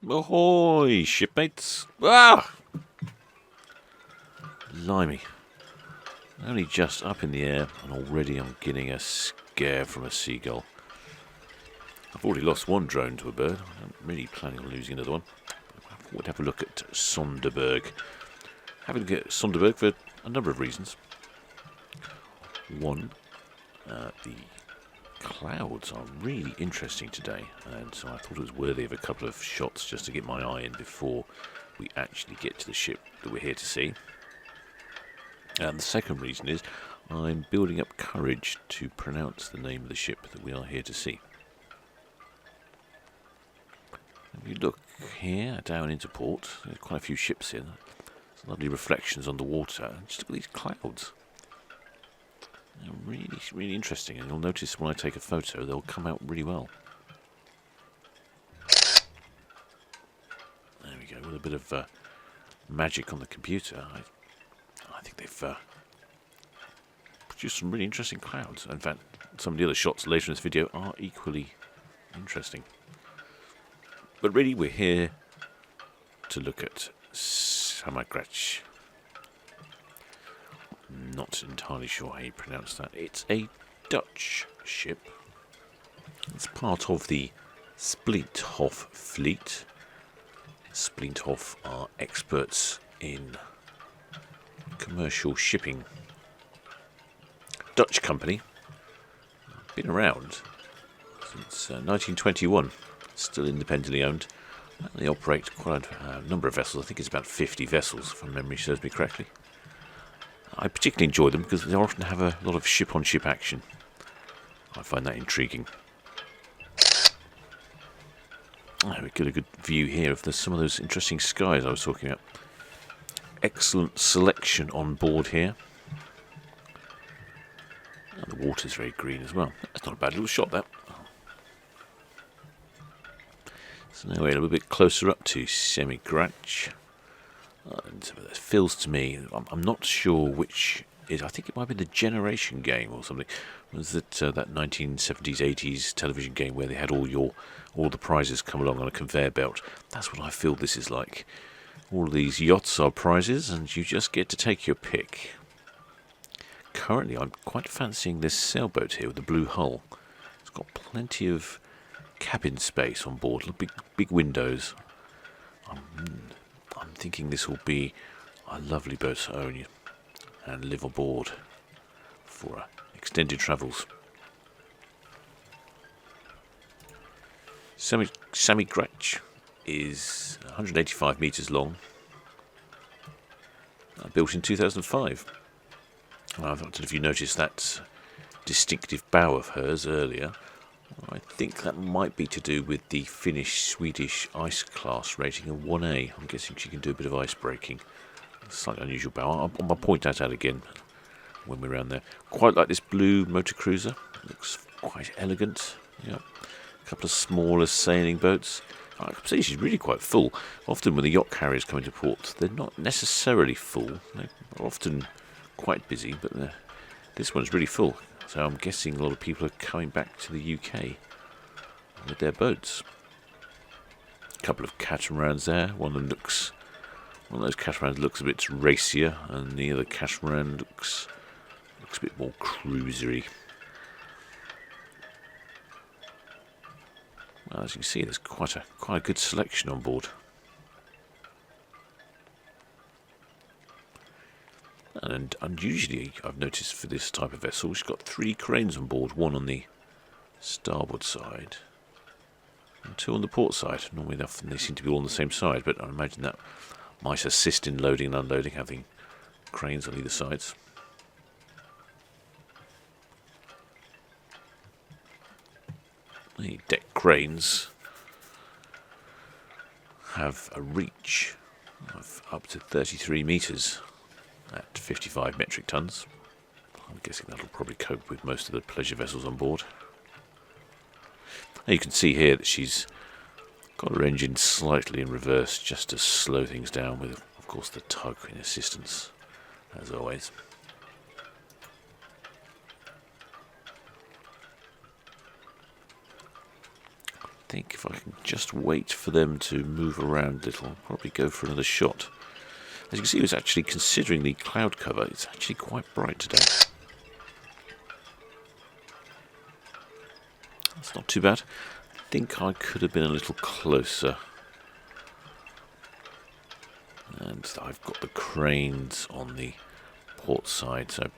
Ahoy, shipmates! Ah! Blimey. Only just up in the air, and already I'm getting a scare from a seagull. I've already lost one drone to a bird. I'm really planning on losing another one. I thought we'd have a look at Sonderburg. Having a look at Sonderburg for a number of reasons. One, the clouds are really interesting today, and so I thought it was worthy of a couple of shots just to get my eye in before we actually get to the ship that we're here to see. And the second reason is I'm building up courage to pronounce the name of the ship that we are here to see. If you look here down into port, there's quite a few ships here. There's lovely reflections on the water. Just look at these clouds. They're really, really interesting, and you'll notice when I take a photo, they'll come out really well. There we go, with a bit of magic on the computer. I think they've produced some really interesting clouds. In fact, some of the other shots later in this video are equally interesting. But really, we're here to look at Saimaagracht. Not entirely sure how you pronounce that. It's a Dutch ship. It's part of the Spliethoff fleet. Spliethoff are experts in commercial shipping. Dutch company. Been around since 1921. Still independently owned. They operate quite a number of vessels. I think it's about 50 vessels, if my memory serves me correctly. I particularly enjoy them because they often have a lot of ship-on-ship action. I find that intriguing. We get a good view here of some of those interesting skies I was talking about. Excellent selection on board here. And the water's very green as well. That's not a bad little shot, that. So now we're a little bit closer up to Saimaagracht. And it feels to me, I'm not sure which is, I think it might be the Generation game or something. Was that 1970s, 80s television game where they had all the prizes come along on a conveyor belt? That's what I feel this is like. All of these yachts are prizes, and you just get to take your pick. Currently, I'm quite fancying this sailboat here with the blue hull. It's got plenty of cabin space on board, big windows. I'm thinking this will be a lovely boat to own and live aboard for extended travels. Saimaagracht is 185 metres long, built in 2005. I don't know if you noticed that distinctive bow of hers earlier. I think that might be to do with the Finnish-Swedish ice class rating of 1A. I'm guessing she can do a bit of ice breaking. Slightly unusual bow. I'll point that out again when we're around there. Quite like this blue motor cruiser. Looks quite elegant. Yeah. A couple of smaller sailing boats. I can see she's really quite full. Often when the yacht carriers come into port, they're not necessarily full. They're often quite busy, but this one's really full. So I'm guessing a lot of people are coming back to the UK with their boats. A couple of catamarans there. One of those catamarans looks a bit racier, and the other catamaran looks a bit more cruisery. Well, as you can see, there's quite a good selection on board. And unusually, I've noticed for this type of vessel, she's got 3 cranes on board, one on the starboard side and 2 on the port side. Normally they seem to be all on the same side, but I imagine that might assist in loading and unloading, having cranes on either sides. The deck cranes have a reach of up to 33 metres at 55 metric tons. I'm guessing that'll probably cope with most of the pleasure vessels on board. Now you can see here that she's got her engine slightly in reverse just to slow things down, with, of course, the tug in assistance, as always. I think if I can just wait for them to move around a little, I'll probably go for another shot. As you can see, it's actually, considering the cloud cover, it's actually quite bright today. That's not too bad. I think I could have been a little closer. And I've got the cranes on the port side, so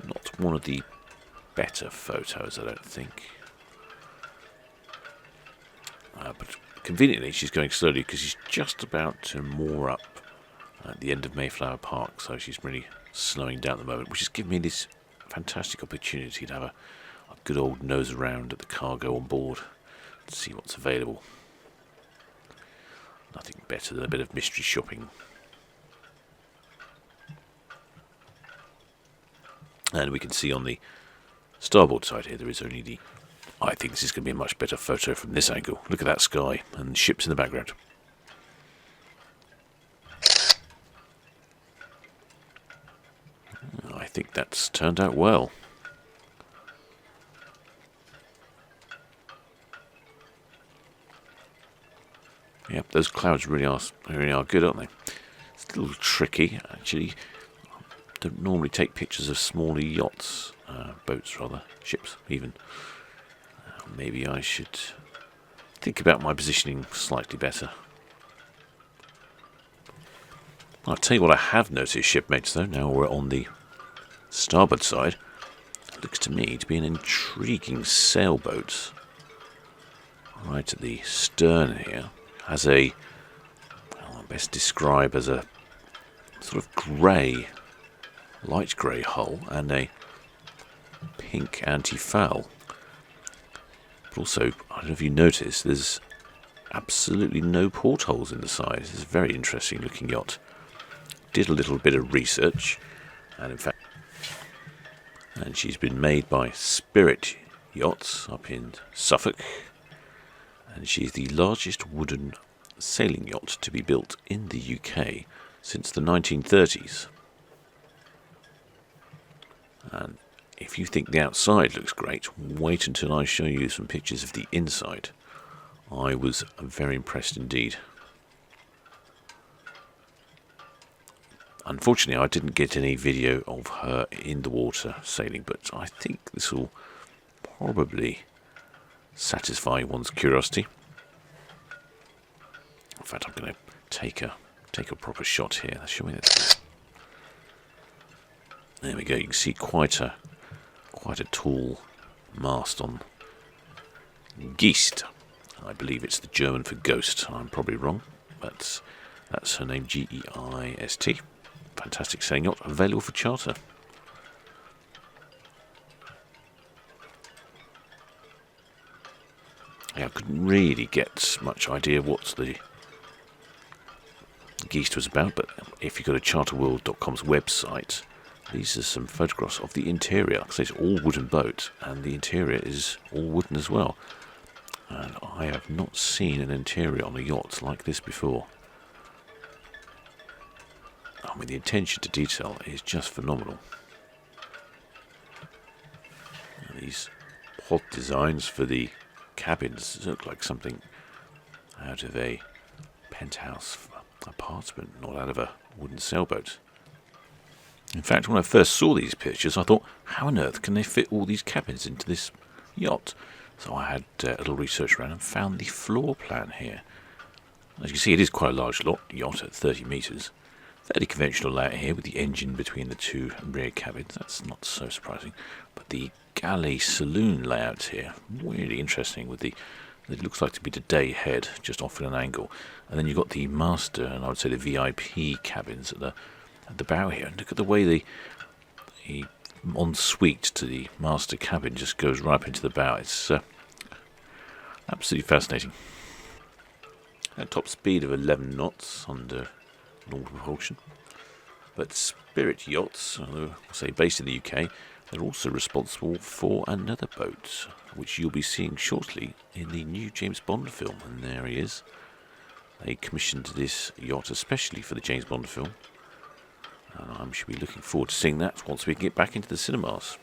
not one of the better photos, I don't think. But conveniently, she's going slowly because she's just about to moor up at the end of Mayflower Park, so she's really slowing down at the moment, which has given me this fantastic opportunity to have a good old nose around at the cargo on board to see what's available. Nothing better than a bit of mystery shopping. And we can see on the starboard side here, there is only the... I think this is going to be a much better photo from this angle. Look at that sky and ships in the background. I think that's turned out well. Yep, those clouds really are good, aren't they? It's a little tricky, actually. I don't normally take pictures of smaller yachts, boats rather, ships even. Maybe I should think about my positioning slightly better. I'll tell you what I have noticed, shipmates, though, now we're on the starboard side. It looks to me to be an intriguing sailboat. Right at the stern here. Has a, well, I'll best describe as a sort of grey, light grey hull and a pink anti-foul. But also, I don't know if you noticed, there's absolutely no portholes in the side. It's a very interesting looking yacht. Did a little bit of research, and in fact, and she's been made by Spirt Yachts up in Suffolk, and she's the largest wooden sailing yacht to be built in the UK since the 1930s. And if you think the outside looks great, wait until I show you some pictures of the inside. I was very impressed indeed. Unfortunately, I didn't get any video of her in the water sailing, but I think this will probably satisfy one's curiosity. In fact, I'm going to take a proper shot here. Show me this. There we go. You can see quite a tall mast on Geist. I believe it's the German for ghost. I'm probably wrong, but that's her name, Geist. Fantastic sailing yacht, available for charter. Yeah, I couldn't really get much idea what the Geist was about, but if you go to charterworld.com's website, these are some photographs of the interior. Because it's all wooden boat, and the interior is all wooden as well. And I have not seen an interior on a yacht like this before. I mean, the attention to detail is just phenomenal. And these pod designs for the cabins look like something out of a penthouse apartment, not out of a wooden sailboat. In fact, when I first saw these pictures, I thought, how on earth can they fit all these cabins into this yacht? So I had a little research around and found the floor plan here. As you can see, it is quite a large yacht at 30 metres. Fairly conventional layout here with the engine between the two rear cabins. That's not so surprising. But the galley saloon layout here, really interesting with it looks like to be the day head, just off at an angle. And then you've got the master and I would say the VIP cabins at the bow here. And look at the way the ensuite to the master cabin just goes right up into the bow. It's absolutely fascinating. At top speed of 11 knots under normal propulsion. But Spirt Yachts, although I say based in the UK, they're also responsible for another boat, which you'll be seeing shortly in the new James Bond film. And there he is. They commissioned this yacht especially for the James Bond film. And I should be looking forward to seeing that once we can get back into the cinemas.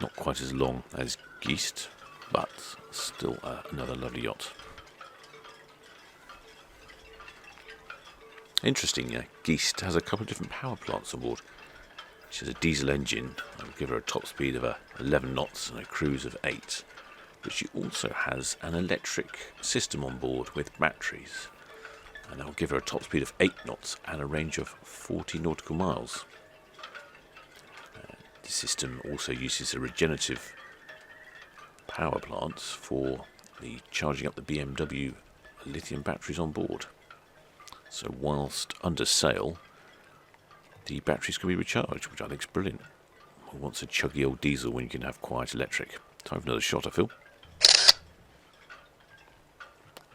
Not quite as long as Geist, but still another lovely yacht. Interesting, Geist has a couple of different power plants on board. She has a diesel engine, that will give her a top speed of 11 knots and a cruise of 8. But she also has an electric system on board with batteries, and that will give her a top speed of 8 knots and a range of 40 nautical miles. The system also uses a regenerative power plant for the charging up the BMW lithium batteries on board. So whilst under sail, the batteries can be recharged, which I think is brilliant. Who wants a chuggy old diesel when you can have quiet electric? Time for another shot, I feel.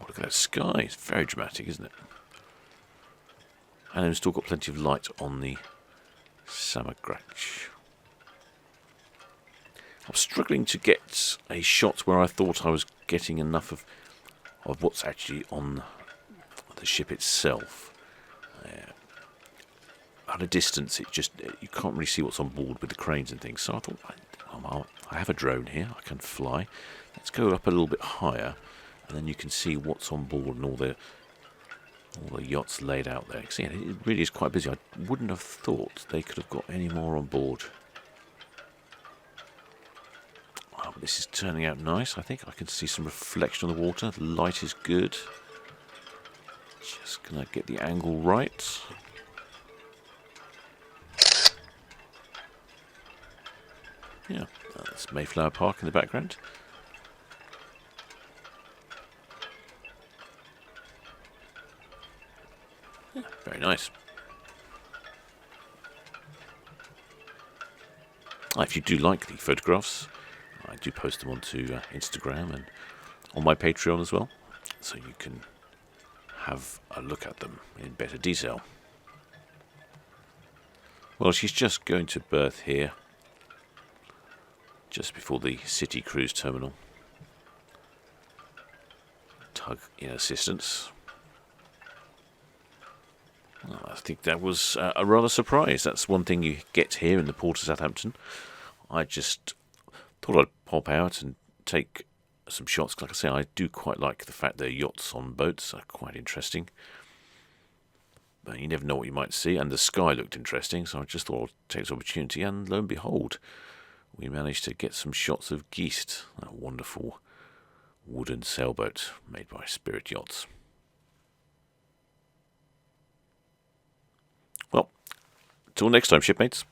Oh, look at that sky. It's very dramatic, isn't it? And we've still got plenty of light on the Saimaagracht. I'm struggling to get a shot where I thought I was getting enough of what's actually on the ship itself. At a distance, you can't really see what's on board with the cranes and things. So I thought, I have a drone here, I can fly. Let's go up a little bit higher, and then you can see what's on board and all the yachts laid out there. See, it really is quite busy. I wouldn't have thought they could have got any more on board. Oh, this is turning out nice. I think I can see some reflection on the water. The light is good. Just gonna get the angle right. Yeah, that's Mayflower Park in the background. Yeah, very nice. If you do like the photographs, I do post them onto Instagram and on my Patreon as well, so you can have a look at them in better detail. Well, she's just going to berth here, just before the city cruise terminal. Tug in assistance. Well, I think that was a rather surprise. That's one thing you get here in the Port of Southampton. I just thought I'd pop out and take some shots. Like I say, I do quite like the fact that yachts on boats are quite interesting. But you never know what you might see, and the sky looked interesting, so I just thought I'd take this opportunity, and lo and behold, we managed to get some shots of Geist, that wonderful wooden sailboat made by Spirt Yachts. Well, till next time, shipmates.